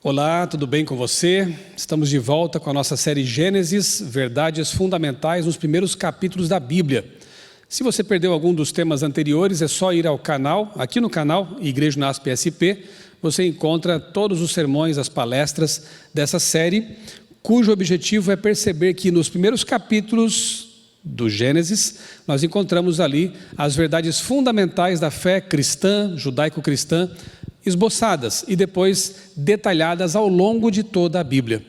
Olá, tudo bem com você? Estamos de volta com a nossa série Gênesis, Verdades Fundamentais nos primeiros capítulos da Bíblia. Se você perdeu algum dos temas anteriores, é só ir ao canal, aqui no canal Igreja Unasp SP, você encontra todos os sermões, as palestras dessa série, cujo objetivo é perceber que nos primeiros capítulos do Gênesis, nós encontramos ali as verdades fundamentais da fé cristã, judaico-cristã, esboçadas e depois detalhadas ao longo de toda a Bíblia.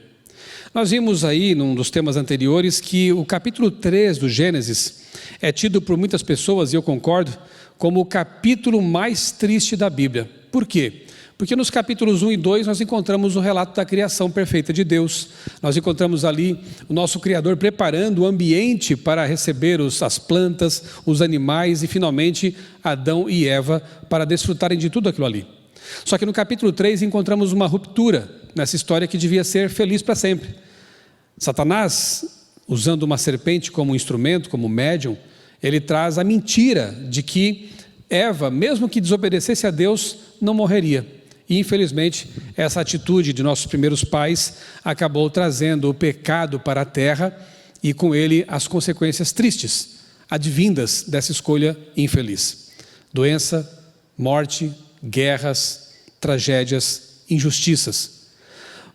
Nós vimos aí, num dos temas anteriores, que o capítulo 3 do Gênesis é tido por muitas pessoas, e eu concordo, como o capítulo mais triste da Bíblia. Por quê? Porque nos capítulos 1 e 2 nós encontramos o relato da criação perfeita de Deus. Nós encontramos ali o nosso Criador preparando o ambiente para receber as plantas, os animais e finalmente Adão e Eva para desfrutarem de tudo aquilo ali. Só que no capítulo 3 encontramos uma ruptura nessa história que devia ser feliz para sempre. Satanás, usando uma serpente como instrumento, como médium, ele traz a mentira de que Eva, mesmo que desobedecesse a Deus, não morreria. E infelizmente essa atitude de nossos primeiros pais acabou trazendo o pecado para a terra e com ele as consequências tristes, advindas dessa escolha infeliz. Doença, morte, guerras, tragédias, injustiças.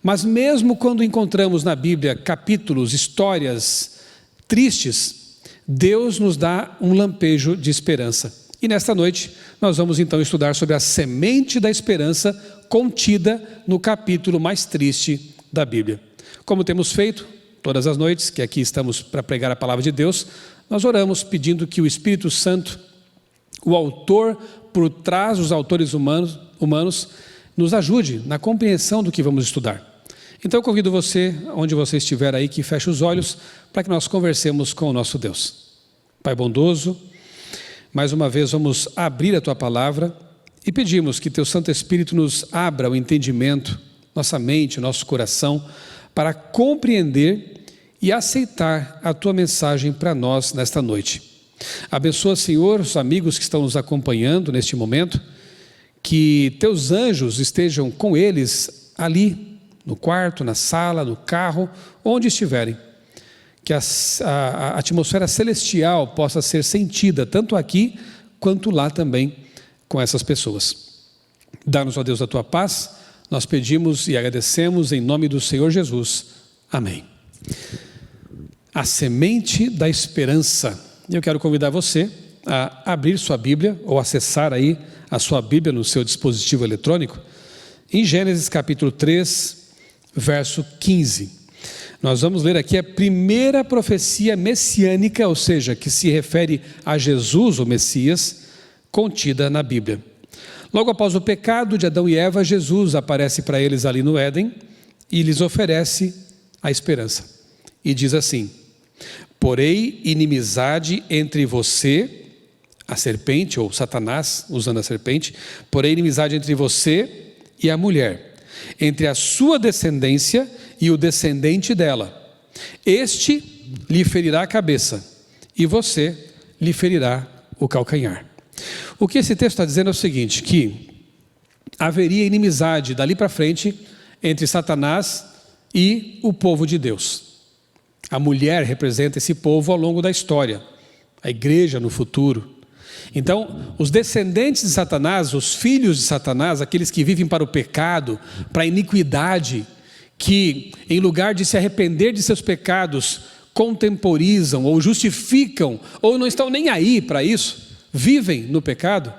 Mas mesmo quando encontramos na Bíblia capítulos, histórias tristes, Deus nos dá um lampejo de esperança. E nesta noite nós vamos então estudar sobre a semente da esperança contida no capítulo mais triste da Bíblia. Como temos feito todas as noites, que aqui estamos para pregar a palavra de Deus, nós oramos pedindo que o Espírito Santo, o autor por trás dos autores humanos, nos ajude na compreensão do que vamos estudar. Então eu convido você, onde você estiver aí, que feche os olhos para que nós conversemos com o nosso Deus. Pai bondoso, mais uma vez vamos abrir a Tua palavra e pedimos que Teu Santo Espírito nos abra o entendimento, nossa mente, nosso coração, para compreender e aceitar a Tua mensagem para nós nesta noite. Abençoa, Senhor, os amigos que estão nos acompanhando neste momento, que Teus anjos estejam com eles ali, no quarto, na sala, no carro, onde estiverem. Que a atmosfera celestial possa ser sentida, tanto aqui, quanto lá também, com essas pessoas. Dá-nos, ó Deus, a Tua paz, nós pedimos e agradecemos em nome do Senhor Jesus. Amém. A semente da esperança. Eu quero convidar você a abrir sua Bíblia, ou acessar aí a sua Bíblia no seu dispositivo eletrônico, em Gênesis capítulo 3, verso 15. Nós vamos ler aqui a primeira profecia messiânica, ou seja, que se refere a Jesus, o Messias, contida na Bíblia. Logo após o pecado de Adão e Eva, Jesus aparece para eles ali no Éden e lhes oferece a esperança. E diz assim: porém, inimizade entre você, a serpente, ou Satanás, usando a serpente, porém, inimizade entre você e a mulher, entre a sua descendência e o descendente dela. Este lhe ferirá a cabeça, e você lhe ferirá o calcanhar. O que esse texto está dizendo é o seguinte, que haveria inimizade dali para frente entre Satanás e o povo de Deus. A mulher representa esse povo ao longo da história, a igreja no futuro. Então, os descendentes de Satanás, os filhos de Satanás, aqueles que vivem para o pecado, para a iniquidade, que em lugar de se arrepender de seus pecados, contemporizam ou justificam, ou não estão nem aí para isso, vivem no pecado.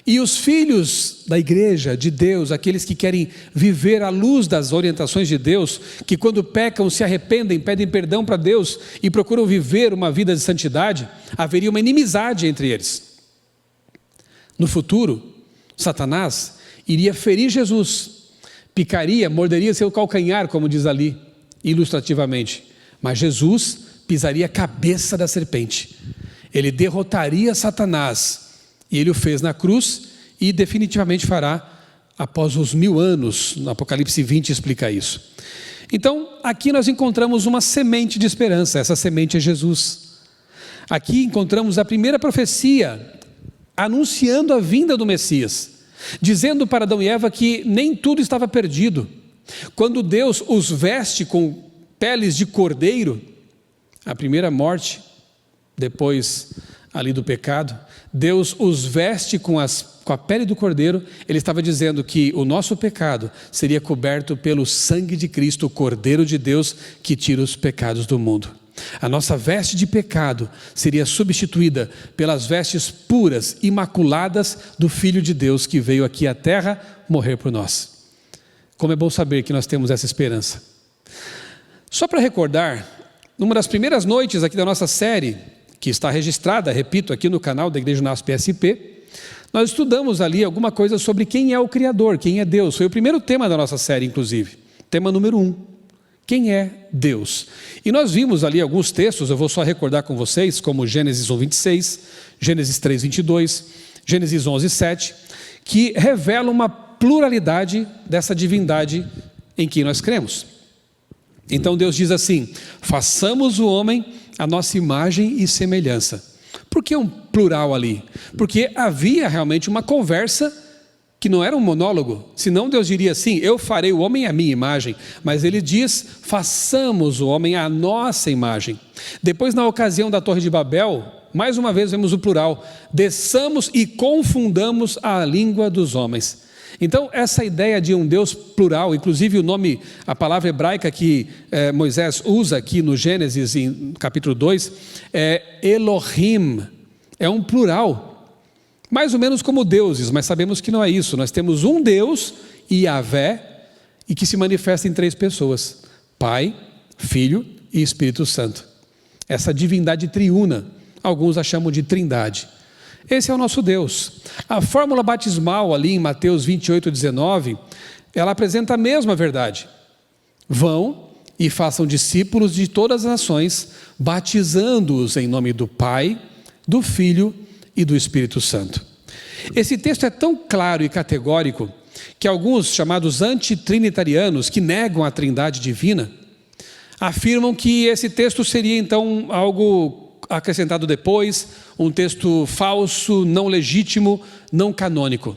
E os filhos da igreja de Deus, aqueles que querem viver à luz das orientações de Deus, que quando pecam se arrependem, pedem perdão para Deus e procuram viver uma vida de santidade, haveria uma inimizade entre eles. No futuro, Satanás iria ferir Jesus, picaria, morderia seu calcanhar, como diz ali, ilustrativamente. Mas Jesus pisaria a cabeça da serpente. Ele derrotaria Satanás. E ele o fez na cruz e definitivamente fará após os 1000 anos. No Apocalipse 20 explica isso. Então, aqui nós encontramos uma semente de esperança. Essa semente é Jesus. Aqui encontramos a primeira profecia anunciando a vinda do Messias, dizendo para Adão e Eva que nem tudo estava perdido, Quando Deus os veste com peles de cordeiro, a primeira morte, depois ali do pecado, Deus os veste com a pele do cordeiro. Ele estava dizendo que o nosso pecado seria coberto pelo sangue de Cristo, o Cordeiro de Deus que tira os pecados do mundo. A nossa veste de pecado seria substituída pelas vestes puras, imaculadas do Filho de Deus que veio aqui à terra morrer por nós. Como é bom saber que nós temos essa esperança. Só para recordar, numa das primeiras noites aqui da nossa série, que está registrada, repito, aqui no canal da Igreja UNASP SP, nós estudamos ali alguma coisa sobre quem é o Criador, quem é Deus. Foi o primeiro tema da nossa série, inclusive. Tema número 1. Quem é Deus? E nós vimos ali alguns textos, eu vou só recordar com vocês, como Gênesis 1:26, Gênesis 3:22, Gênesis 11:7, que revelam uma pluralidade dessa divindade em que nós cremos. Então Deus diz assim: façamos o homem a nossa imagem e semelhança. Por que um plural ali? Porque havia realmente uma conversa que não era um monólogo, senão Deus diria assim: eu farei o homem à minha imagem, mas ele diz: façamos o homem à nossa imagem. Depois, na ocasião da Torre de Babel, mais uma vez vemos o plural: desçamos e confundamos a língua dos homens. Então, essa ideia de um Deus plural, inclusive o nome, a palavra hebraica que Moisés usa aqui no Gênesis, em capítulo 2, é Elohim, é um plural. Mais ou menos como deuses, mas sabemos que não é isso. Nós temos um Deus, Yahvé, e que se manifesta em 3 pessoas: Pai, Filho e Espírito Santo. Essa divindade triuna, alguns a chamam de trindade. Esse é o nosso Deus. A fórmula batismal ali em Mateus 28:19, ela apresenta a mesma verdade. Vão e façam discípulos de todas as nações, batizando-os em nome do Pai, do Filho e do Espírito Santo. Esse texto é tão claro e categórico que alguns chamados antitrinitarianos, que negam a trindade divina, afirmam que esse texto seria então algo acrescentado depois, um texto falso, não legítimo, não canônico.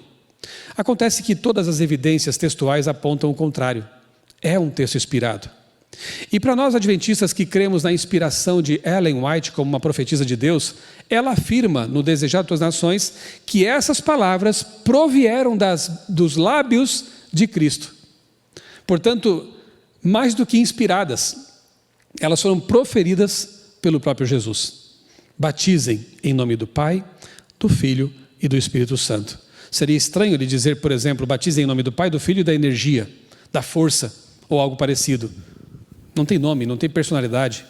Acontece que todas as evidências textuais apontam o contrário. É um texto inspirado. E para nós adventistas que cremos na inspiração de Ellen White como uma profetisa de Deus, ela afirma no Desejado de Todas as Nações que essas palavras provieram dos lábios de Cristo. Portanto, mais do que inspiradas, elas foram proferidas pelo próprio Jesus. Batizem em nome do Pai, do Filho e do Espírito Santo. Seria estranho ele dizer, por exemplo, batizem em nome do Pai, do Filho e da energia, da força ou algo parecido. Não tem nome, não tem personalidade.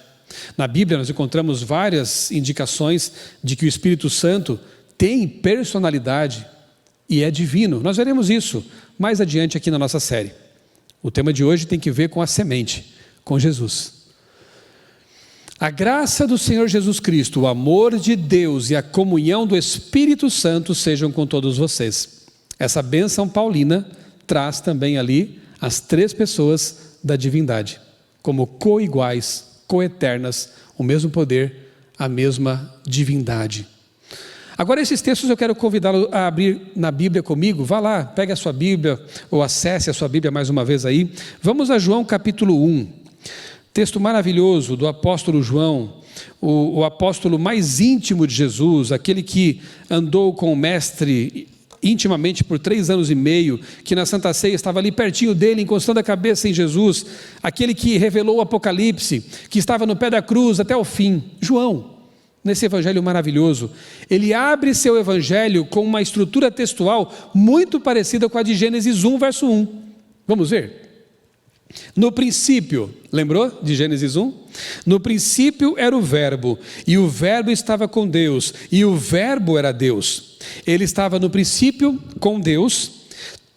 Na Bíblia nós encontramos várias indicações de que o Espírito Santo tem personalidade e é divino. Nós veremos isso mais adiante aqui na nossa série. O tema de hoje tem que ver com a semente, com Jesus. A graça do Senhor Jesus Cristo, o amor de Deus e a comunhão do Espírito Santo sejam com todos vocês. Essa bênção paulina traz também ali as 3 pessoas da divindade, como coiguais, coeternas, o mesmo poder, a mesma divindade. Agora, esses textos eu quero convidá-lo a abrir na Bíblia comigo. Vá lá, pegue a sua Bíblia ou acesse a sua Bíblia mais uma vez aí. Vamos a João capítulo 1. Texto maravilhoso do apóstolo João, o apóstolo mais íntimo de Jesus, aquele que andou com o mestre intimamente por 3 anos e meio, que na Santa Ceia estava ali pertinho dele, encostando a cabeça em Jesus, aquele que revelou o Apocalipse, que estava no pé da cruz até o fim. João, nesse evangelho maravilhoso, ele abre seu evangelho com uma estrutura textual muito parecida com a de Gênesis 1, verso 1. Vamos ver? No princípio, lembrou de Gênesis 1? No princípio era o verbo, e o verbo estava com Deus, e o verbo era Deus. Ele estava no princípio com Deus.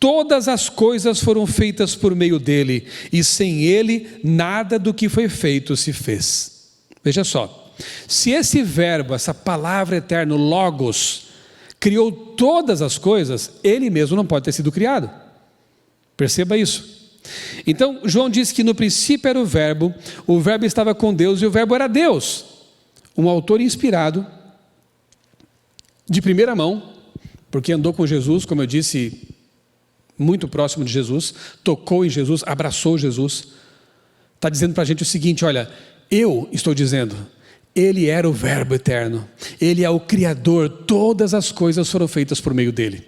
Todas as coisas foram feitas por meio dele, e sem ele nada do que foi feito se fez. Veja só, se esse verbo, essa palavra eterna, logos, criou todas as coisas, ele mesmo não pode ter sido criado. Perceba isso. Então, João diz que no princípio era o verbo estava com Deus e o verbo era Deus. Um autor inspirado, de primeira mão, porque andou com Jesus, como eu disse, muito próximo de Jesus, tocou em Jesus, abraçou Jesus. Está dizendo para a gente o seguinte, olha, eu estou dizendo, Ele era o Verbo eterno, Ele é o Criador, todas as coisas foram feitas por meio dEle.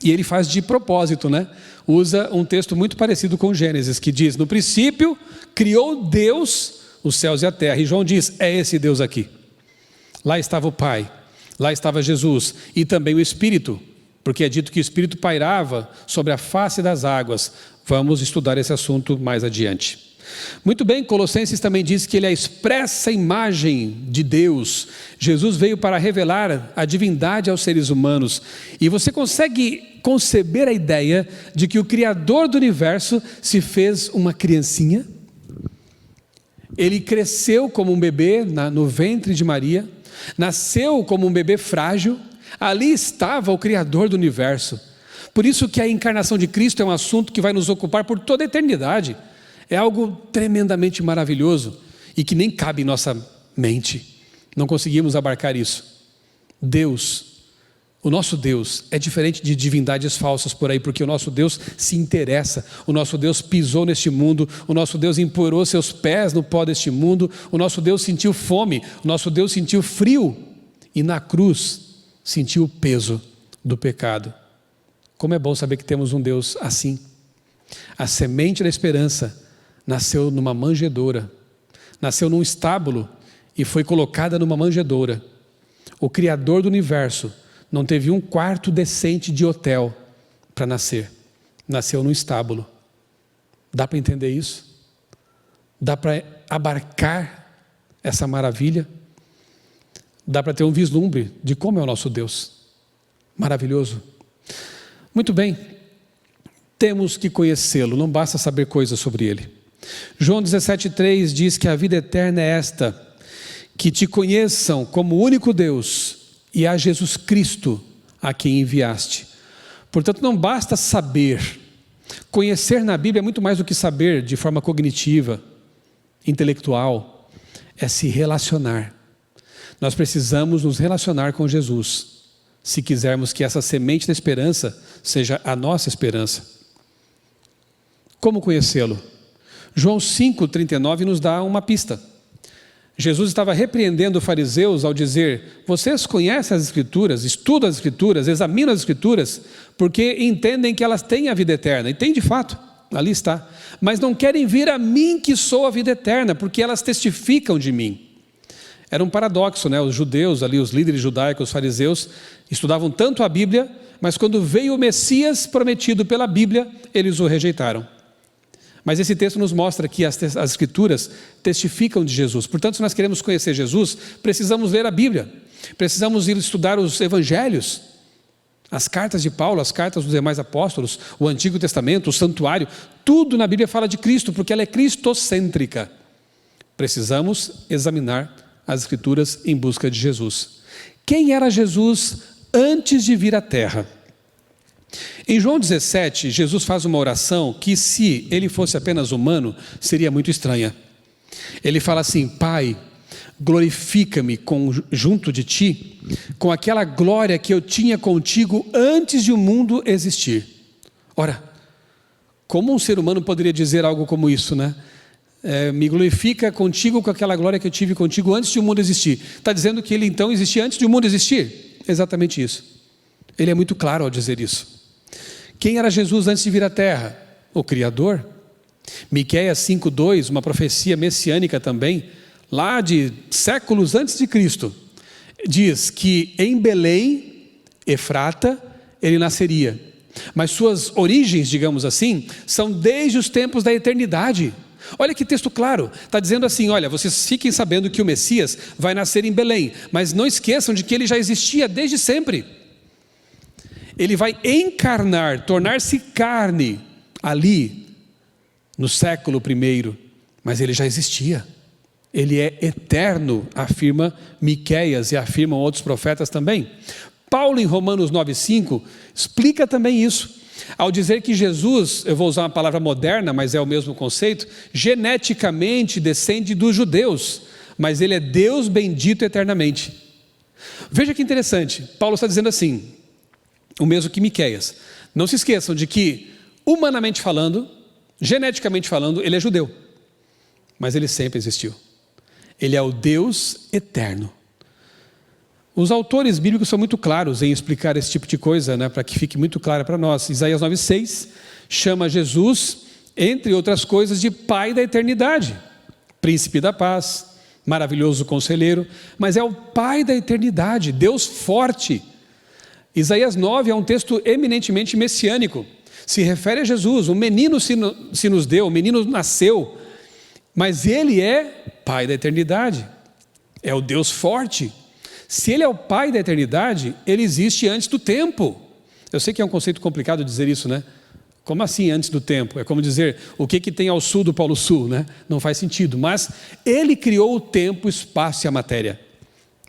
E Ele faz de propósito, né? Usa um texto muito parecido com Gênesis, que diz, no princípio, criou Deus os céus e a terra. E João diz, é esse Deus aqui. Lá estava o Pai, lá estava Jesus e também o Espírito, porque é dito que o Espírito pairava sobre a face das águas. Vamos estudar esse assunto mais adiante. Muito bem, Colossenses também diz que Ele é a expressa imagem de Deus. Jesus veio para revelar a divindade aos seres humanos. E você consegue conceber a ideia de que o Criador do universo se fez uma criancinha? Ele cresceu como um bebê no ventre de Maria, nasceu como um bebê frágil, ali estava o Criador do universo. Por isso que a encarnação de Cristo é um assunto que vai nos ocupar por toda a eternidade. É algo tremendamente maravilhoso e que nem cabe em nossa mente. Não conseguimos abarcar isso. Deus, o nosso Deus é diferente de divindades falsas por aí, porque o nosso Deus se interessa, o nosso Deus pisou neste mundo, o nosso Deus empoeirou seus pés no pó deste mundo, o nosso Deus sentiu fome, o nosso Deus sentiu frio e na cruz sentiu o peso do pecado. Como é bom saber que temos um Deus assim. A semente da esperança nasceu numa manjedoura, nasceu num estábulo e foi colocada numa manjedoura. O Criador do universo não teve um quarto decente de hotel para nascer. Nasceu num estábulo. Dá para entender isso? Dá para abarcar essa maravilha? Dá para ter um vislumbre de como é o nosso Deus. Maravilhoso. Muito bem. Temos que conhecê-lo, não basta saber coisas sobre Ele. João 17,3 diz que a vida eterna é esta, que te conheçam como o único Deus e a Jesus Cristo a quem enviaste. Portanto, não basta saber. Conhecer na Bíblia é muito mais do que saber de forma cognitiva, intelectual. É se relacionar. Nós precisamos nos relacionar com Jesus, se quisermos que essa semente da esperança seja a nossa esperança. Como conhecê-lo? João 5,39 nos dá uma pista. Jesus estava repreendendo os fariseus ao dizer, vocês conhecem as Escrituras, estudam as Escrituras, examinam as Escrituras, porque entendem que elas têm a vida eterna, e tem de fato, ali está, mas não querem vir a mim que sou a vida eterna, porque elas testificam de mim. Era um paradoxo, né? Os judeus ali, os líderes judaicos, os fariseus, estudavam tanto a Bíblia, mas quando veio o Messias prometido pela Bíblia, eles o rejeitaram. Mas esse texto nos mostra que as Escrituras testificam de Jesus. Portanto, se nós queremos conhecer Jesus, precisamos ler a Bíblia. Precisamos ir estudar os Evangelhos, as cartas de Paulo, as cartas dos demais apóstolos, o Antigo Testamento, o Santuário. Tudo na Bíblia fala de Cristo, porque ela é cristocêntrica. Precisamos examinar as Escrituras em busca de Jesus. Quem era Jesus antes de vir à Terra? Em João 17, Jesus faz uma oração que, se ele fosse apenas humano, seria muito estranha. Ele fala assim, Pai, glorifica-me junto de ti, com aquela glória que eu tinha contigo antes de o mundo existir. Ora, como um ser humano poderia dizer algo como isso, né? Me glorifica contigo com aquela glória que eu tive contigo antes de o mundo existir. Está dizendo que ele então existia antes de o mundo existir? Exatamente isso. Ele é muito claro ao dizer isso. Quem era Jesus antes de vir à Terra? O Criador. Miqueias 5,2, uma profecia messiânica também, lá de séculos antes de Cristo, diz que em Belém, Efrata, ele nasceria. Mas suas origens, digamos assim, são desde os tempos da eternidade. Olha que texto claro, está dizendo assim, olha, vocês fiquem sabendo que o Messias vai nascer em Belém, mas não esqueçam de que ele já existia desde sempre. Ele vai encarnar, tornar-se carne ali no século I, mas ele já existia. Ele é eterno, afirma Miqueias e afirmam outros profetas também. Paulo, em Romanos 9,5, explica também isso, ao dizer que Jesus, eu vou usar uma palavra moderna, mas é o mesmo conceito, geneticamente descende dos judeus, mas ele é Deus bendito eternamente. Veja que interessante, Paulo está dizendo assim, o mesmo que Miqueias, Não se esqueçam de que, humanamente falando, geneticamente falando, ele é judeu. Mas ele sempre existiu. Ele é o Deus eterno. Os autores bíblicos são muito claros em explicar esse tipo de coisa, né, para que fique muito claro para nós. Isaías 9,6 chama Jesus, entre outras coisas, de Pai da eternidade, Príncipe da paz, maravilhoso conselheiro, mas é o Pai da eternidade, Deus forte. Isaías 9 é um texto eminentemente messiânico, se refere a Jesus, um menino se nos deu, um menino nasceu, mas ele é Pai da eternidade, é o Deus forte. Se ele é o Pai da eternidade, ele existe antes do tempo. Eu sei que é um conceito complicado dizer isso, né? Como assim antes do tempo? É como dizer, o que tem ao sul do Polo Sul, né? Não faz sentido, mas ele criou o tempo, o espaço e a matéria.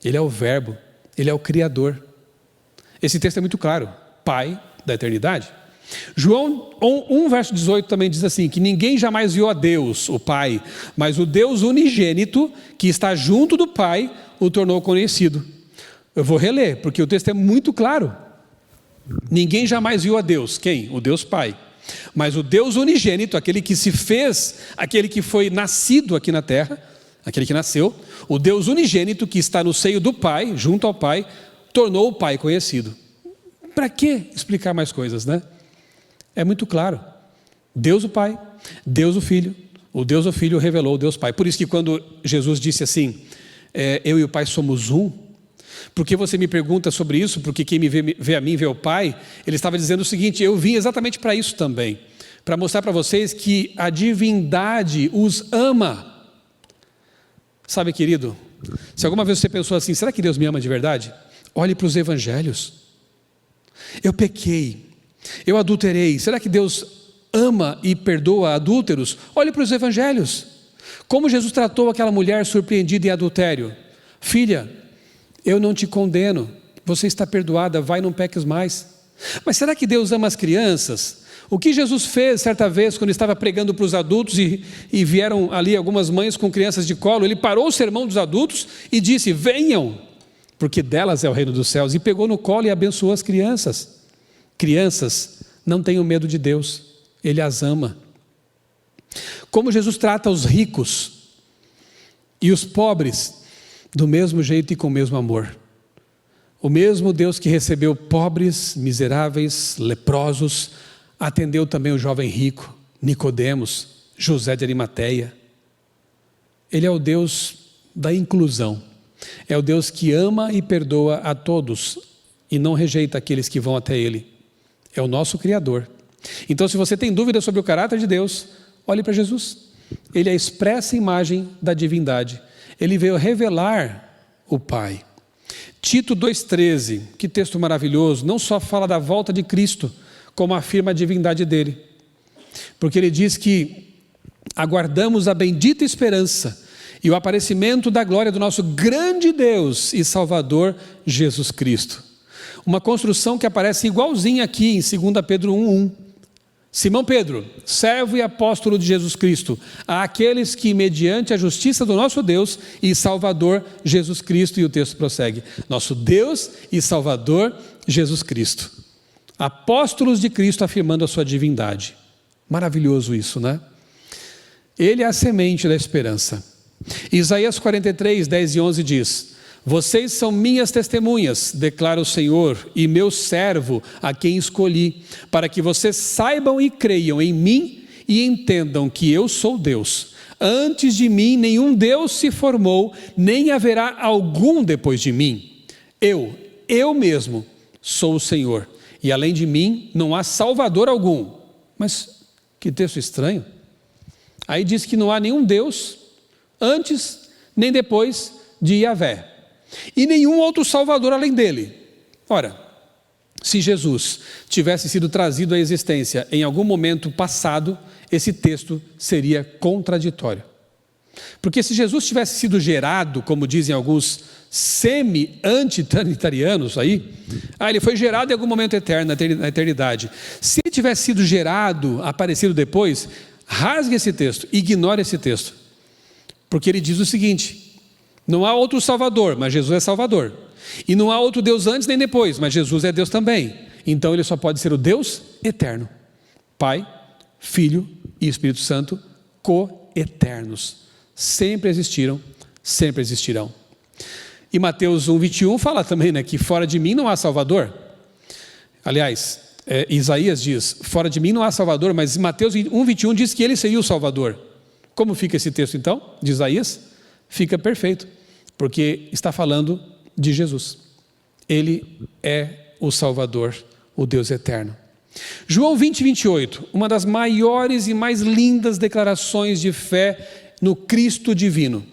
Ele é o verbo, ele é o criador. Esse texto é muito claro, Pai da eternidade. João 1, verso 18 também diz assim, que ninguém jamais viu a Deus, o Pai, mas o Deus unigênito, que está junto do Pai, o tornou conhecido. Eu vou reler, porque o texto é muito claro. Ninguém jamais viu a Deus. Quem? O Deus Pai. Mas o Deus unigênito, aquele que se fez, aquele que foi nascido aqui na terra, aquele que nasceu, o Deus unigênito que está no seio do Pai, junto ao Pai, tornou o Pai conhecido. Para que explicar mais coisas, né? É muito claro. Deus o Pai, Deus o Filho, o Deus o Filho revelou o Deus Pai. Por isso que quando Jesus disse assim, eu e o Pai somos um, porque você me pergunta sobre isso, porque quem me vê a mim vê o Pai, ele estava dizendo o seguinte, eu vim exatamente para isso também, para mostrar para vocês que a divindade os ama. Sabe, querido, se alguma vez você pensou assim, será que Deus me ama de verdade? Olhe para os evangelhos. Eu pequei, eu adulterei, será que Deus ama e perdoa adúlteros? Olhe para os evangelhos. Como Jesus tratou aquela mulher surpreendida em adultério? Filha, eu não te condeno, você está perdoada, vai, não peques mais. Mas será que Deus ama as crianças? O que Jesus fez certa vez quando estava pregando para os adultos e vieram ali algumas mães com crianças de colo, ele parou o sermão dos adultos e disse, venham, porque delas é o reino dos céus, e pegou no colo e abençoou as crianças. Crianças, não tenham medo de Deus, Ele as ama. Como Jesus trata os ricos e os pobres, do mesmo jeito e com o mesmo amor. O mesmo Deus que recebeu pobres, miseráveis, leprosos, atendeu também o jovem rico, Nicodemos, José de Arimateia. Ele é o Deus da inclusão. É o Deus que ama e perdoa a todos e não rejeita aqueles que vão até Ele. É o nosso Criador. Então, se você tem dúvida sobre o caráter de Deus, olhe para Jesus. Ele é a expressa imagem da divindade. Ele veio revelar o Pai. Tito 2,13, que texto maravilhoso, não só fala da volta de Cristo, como afirma a divindade dele. Porque ele diz que aguardamos a bendita esperança e o aparecimento da glória do nosso grande Deus e Salvador Jesus Cristo. Uma construção que aparece igualzinha aqui em 2 Pedro 1,1. Simão Pedro, servo e apóstolo de Jesus Cristo, àqueles que mediante a justiça do nosso Deus e Salvador Jesus Cristo, e o texto prossegue, nosso Deus e Salvador Jesus Cristo. Apóstolos de Cristo afirmando a sua divindade. Maravilhoso isso, né? Ele é a semente da esperança. Isaías 43, 10 e 11 diz, vocês são minhas testemunhas, declara o Senhor, e meu servo, a quem escolhi, para que vocês saibam e creiam em mim e entendam que eu sou Deus. Antes de mim nenhum Deus se formou, nem haverá algum depois de mim. Eu mesmo sou o Senhor, e além de mim não há Salvador algum. Mas que texto estranho. Aí diz que não há nenhum Deus antes nem depois de Yahvé. E nenhum outro Salvador além dele. Ora, se Jesus tivesse sido trazido à existência em algum momento passado, esse texto seria contraditório. Porque se Jesus tivesse sido gerado, como dizem alguns semi-antitrinitarianos aí, ele foi gerado em algum momento eterno, na eternidade. Se ele tivesse sido gerado, aparecido depois, rasgue esse texto, ignore esse texto. Porque ele diz o seguinte, não há outro Salvador, mas Jesus é Salvador. E não há outro Deus antes nem depois, mas Jesus é Deus também. então ele só pode ser o Deus eterno. Pai, Filho e Espírito Santo, coeternos. Sempre existiram, sempre existirão. E Mateus 1:21 fala também, né, que fora de mim não há Salvador. Aliás, Isaías diz, fora de mim não há Salvador, mas Mateus 1:21 diz que ele seria o Salvador. Como fica esse texto então, de Isaías? Fica perfeito, porque está falando de Jesus. Ele é o Salvador, o Deus eterno. João 20:28, uma das maiores e mais lindas declarações de fé no Cristo divino.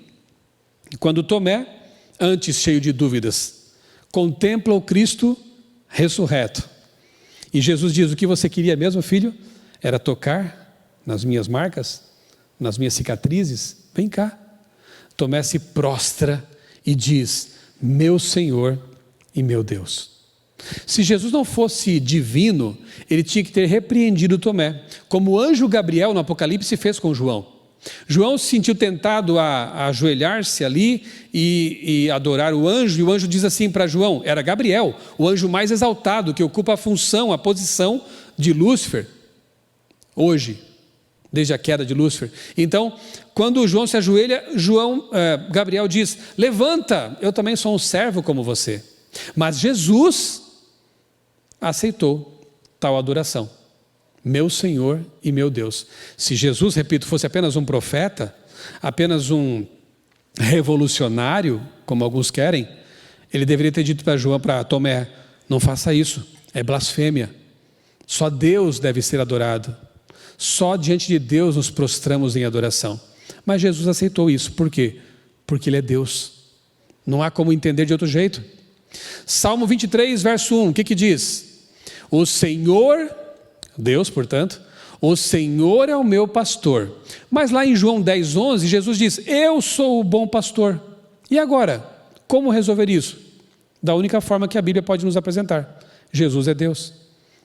Quando Tomé, antes cheio de dúvidas, contempla o Cristo ressurreto. E Jesus diz, o que você queria mesmo, filho? Era tocar nas minhas marcas, nas minhas cicatrizes? Vem cá. Tomé se prostra e diz, meu Senhor e meu Deus. Se Jesus não fosse divino, ele tinha que ter repreendido Tomé, como o anjo Gabriel no Apocalipse fez com João. João se sentiu tentado a ajoelhar-se ali e adorar o anjo, e o anjo diz assim para João, era Gabriel, o anjo mais exaltado, que ocupa a função, a posição de Lúcifer, hoje, desde a queda de Lúcifer. Então, quando João se ajoelha, Gabriel diz, levanta, eu também sou um servo como você. Mas Jesus aceitou tal adoração. Meu Senhor e meu Deus. Se Jesus, repito, fosse apenas um profeta, apenas um revolucionário, como alguns querem, ele deveria ter dito para Tomé, não faça isso, é blasfêmia. Só Deus deve ser adorado. Só diante de Deus nos prostramos em adoração. Mas Jesus aceitou isso. Por quê? Porque Ele é Deus. Não há como entender de outro jeito. Salmo 23, verso 1, o que diz? O Senhor, Deus, portanto, o Senhor é o meu pastor. Mas lá em João 10, 11, Jesus diz, eu sou o bom pastor. E agora, como resolver isso? Da única forma que a Bíblia pode nos apresentar. Jesus é Deus,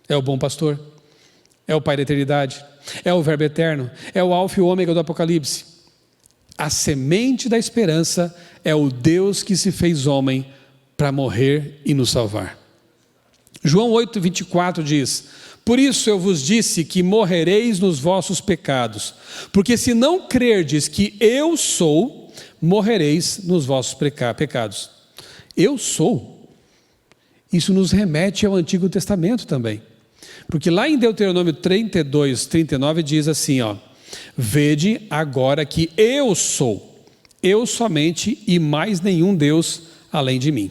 é o bom pastor, é o Pai da eternidade, é o Verbo eterno, é o Alfa e o Ômega do Apocalipse. A semente da esperança é o Deus que se fez homem para morrer e nos salvar. João 8, 24 diz, por isso eu vos disse que morrereis nos vossos pecados, porque se não crerdes que eu sou, morrereis nos vossos pecados. Eu sou. Isso nos remete ao Antigo Testamento também. Porque lá em Deuteronômio 32, 39 diz assim, vede agora que eu sou, eu somente e mais nenhum Deus além de mim.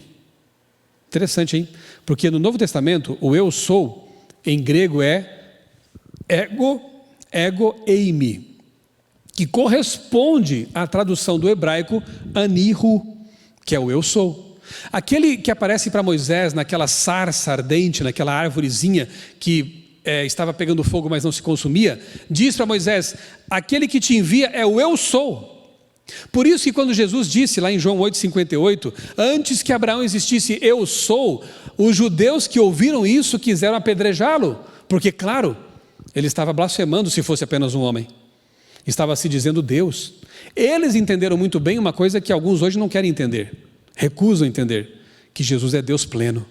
Interessante, hein? Porque no Novo Testamento, o eu sou, em grego é ego eimi, que corresponde à tradução do hebraico anihu, que é o eu sou. Aquele que aparece para Moisés naquela sarça ardente, naquela árvorezinha que estava pegando fogo, mas não se consumia, diz para Moisés, aquele que te envia é o eu sou. Por isso que quando Jesus disse lá em João 8,58, antes que Abraão existisse eu sou, os judeus que ouviram isso quiseram apedrejá-lo, porque claro, ele estava blasfemando se fosse apenas um homem, estava se dizendo Deus. Eles entenderam muito bem uma coisa que alguns hoje não querem entender, recusam entender, que Jesus é Deus pleno.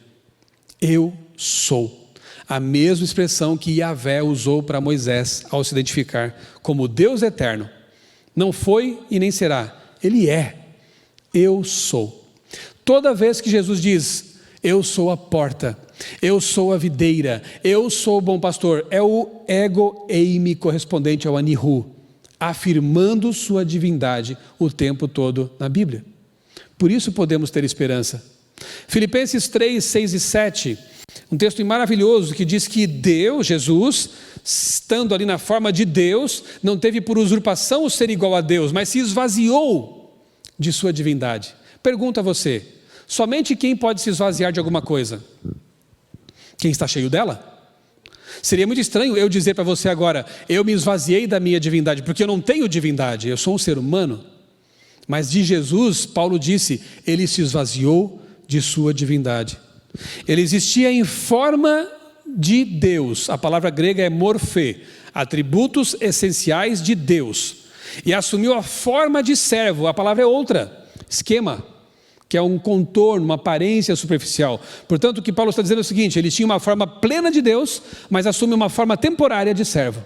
Eu sou, a mesma expressão que Yahvé usou para Moisés ao se identificar como Deus eterno. Não foi e nem será, Ele é, eu sou. Toda vez que Jesus diz, eu sou a porta, eu sou a videira, eu sou o bom pastor, é o ego eimi correspondente ao anihu, afirmando sua divindade o tempo todo na Bíblia. Por isso podemos ter esperança. Filipenses 3, 6 e 7, um texto maravilhoso que diz que Deus, Jesus, estando ali na forma de Deus, não teve por usurpação o ser igual a Deus, mas se esvaziou de sua divindade. Pergunto a você, somente quem pode se esvaziar de alguma coisa? Quem está cheio dela? Seria muito estranho eu dizer para você agora, eu me esvaziei da minha divindade, porque eu não tenho divindade, eu sou um ser humano. Mas de Jesus, Paulo disse, ele se esvaziou de sua divindade. Ele existia em forma de Deus, a palavra grega é morfê, atributos essenciais de Deus, e assumiu a forma de servo, a palavra é outra, esquema, que é um contorno, uma aparência superficial. Portanto, o que Paulo está dizendo é o seguinte: ele tinha uma forma plena de Deus, mas assume uma forma temporária de servo.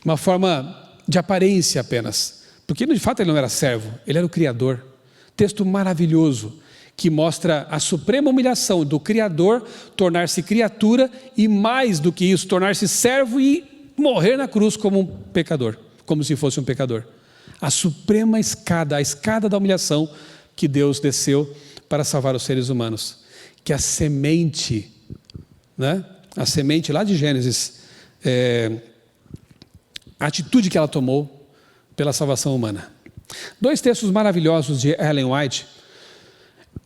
Uma forma de aparência apenas. Porque de fato ele não era servo, ele era o Criador. Texto maravilhoso, que mostra a suprema humilhação do Criador, tornar-se criatura e mais do que isso, tornar-se servo e morrer na cruz como um pecador, como se fosse um pecador. A suprema escada, a escada da humilhação que Deus desceu para salvar os seres humanos. Que a semente, né? A semente lá de Gênesis, a atitude que ela tomou pela salvação humana. 2 textos maravilhosos de Ellen White.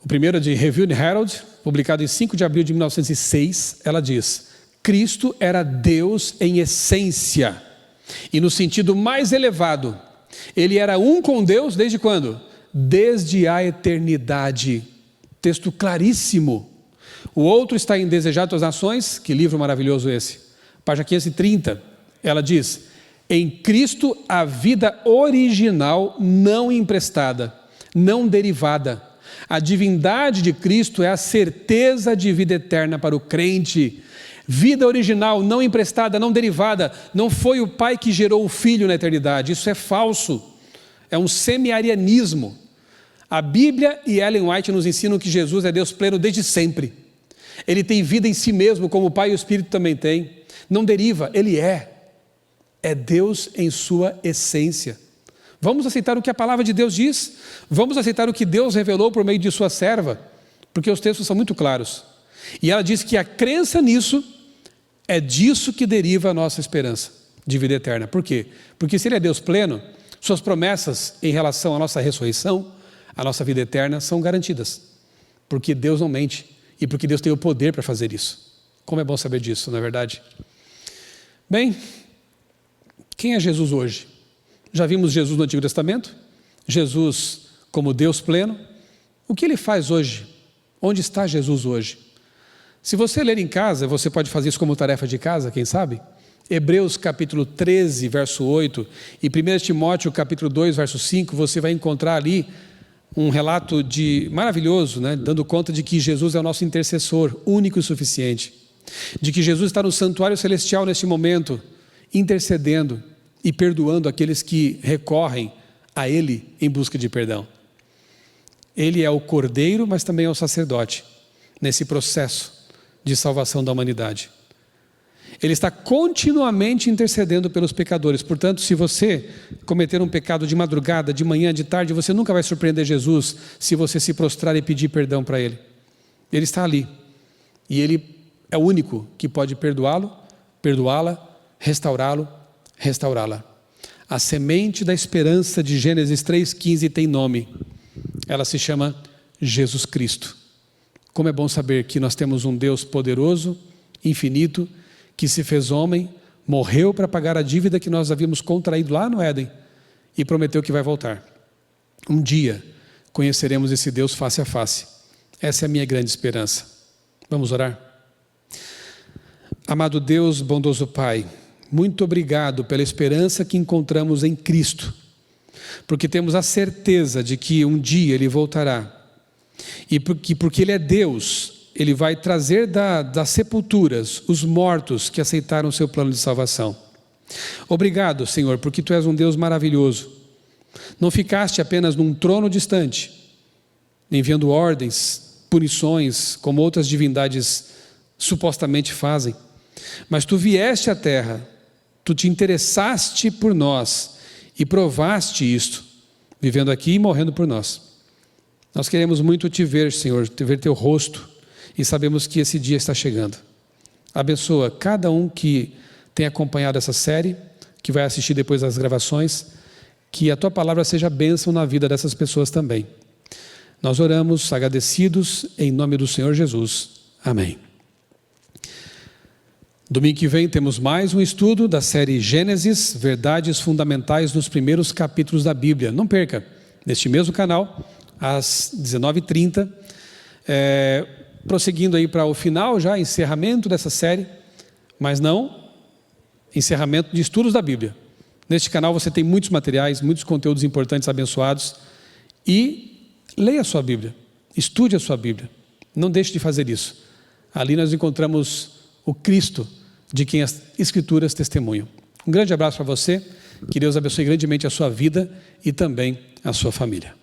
O primeiro é de Review and Herald, publicado em 5 de abril de 1906. Ela diz: Cristo era Deus em essência e no sentido mais elevado. Ele era um com Deus desde quando? Desde a eternidade. Texto claríssimo. O outro está em Desejado das Nações. Que livro maravilhoso esse. Página 530. Ela diz: em Cristo a vida original não emprestada, não derivada. A divindade de Cristo é a certeza de vida eterna para o crente. Vida original, não emprestada, não derivada. Não foi o pai que gerou o filho na eternidade. Isso é falso. É um semi-arianismo. A Bíblia e Ellen White nos ensinam que Jesus é Deus pleno desde sempre. Ele tem vida em si mesmo, como o Pai e o Espírito também têm. Não deriva, Ele é. É Deus em sua essência. Vamos aceitar o que a palavra de Deus diz? Vamos aceitar o que Deus revelou por meio de sua serva? Porque os textos são muito claros. E ela diz que a crença nisso é disso que deriva a nossa esperança de vida eterna. Por quê? Porque se Ele é Deus pleno, suas promessas em relação à nossa ressurreição, a nossa vida eterna, são garantidas. Porque Deus não mente e porque Deus tem o poder para fazer isso. Como é bom saber disso, não é verdade? Bem, quem é Jesus hoje? Já vimos Jesus no Antigo Testamento, Jesus como Deus pleno. O que Ele faz hoje? Onde está Jesus hoje? Se você ler em casa, você pode fazer isso como tarefa de casa, quem sabe? Hebreus capítulo 13, verso 8 e 1 Timóteo capítulo 2, verso 5, você vai encontrar ali um relato maravilhoso, né? Dando conta de que Jesus é o nosso intercessor, único e suficiente. De que Jesus está no santuário celestial neste momento, intercedendo e perdoando aqueles que recorrem a Ele em busca de perdão. Ele é o Cordeiro, mas também é o sacerdote, nesse processo de salvação da humanidade. Ele está continuamente intercedendo pelos pecadores. Portanto, se você cometer um pecado de madrugada, de manhã, de tarde, você nunca vai surpreender Jesus se você se prostrar e pedir perdão para Ele. Ele está ali. E Ele é o único que pode perdoá-lo, perdoá-la, restaurá-lo, restaurá-la. A semente da esperança de Gênesis 3,15 tem nome. Ela se chama Jesus Cristo. Como é bom saber que nós temos um Deus poderoso, infinito, que se fez homem, morreu para pagar a dívida que nós havíamos contraído lá no Éden e prometeu que vai voltar. Um dia conheceremos esse Deus face a face. Essa é a minha grande esperança. Vamos orar? Amado Deus, bondoso Pai, muito obrigado pela esperança que encontramos em Cristo, porque temos a certeza de que um dia Ele voltará e porque Ele é Deus, Ele vai trazer das sepulturas os mortos que aceitaram o seu plano de salvação. Obrigado, Senhor, porque Tu és um Deus maravilhoso. Não ficaste apenas num trono distante, enviando ordens, punições, como outras divindades supostamente fazem, mas Tu vieste à terra, Tu te interessaste por nós e provaste isto, vivendo aqui e morrendo por nós. Nós queremos muito Te ver, Senhor, ver Teu rosto, e sabemos que esse dia está chegando. Abençoa cada um que tem acompanhado essa série, que vai assistir depois das gravações, que a Tua palavra seja bênção na vida dessas pessoas também. Nós oramos agradecidos em nome do Senhor Jesus. Amém. Domingo que vem temos mais um estudo da série Gênesis, Verdades Fundamentais nos primeiros capítulos da Bíblia. Não perca, neste mesmo canal, às 19h30, prosseguindo aí para o final já, encerramento dessa série, mas não encerramento de estudos da Bíblia. Neste canal você tem muitos materiais, muitos conteúdos importantes, abençoados, e Leia a sua Bíblia, estude a sua Bíblia. Não deixe de fazer isso. Ali nós encontramos o Cristo de quem as Escrituras testemunham. Um grande abraço para você. Que Deus abençoe grandemente a sua vida e também a sua família.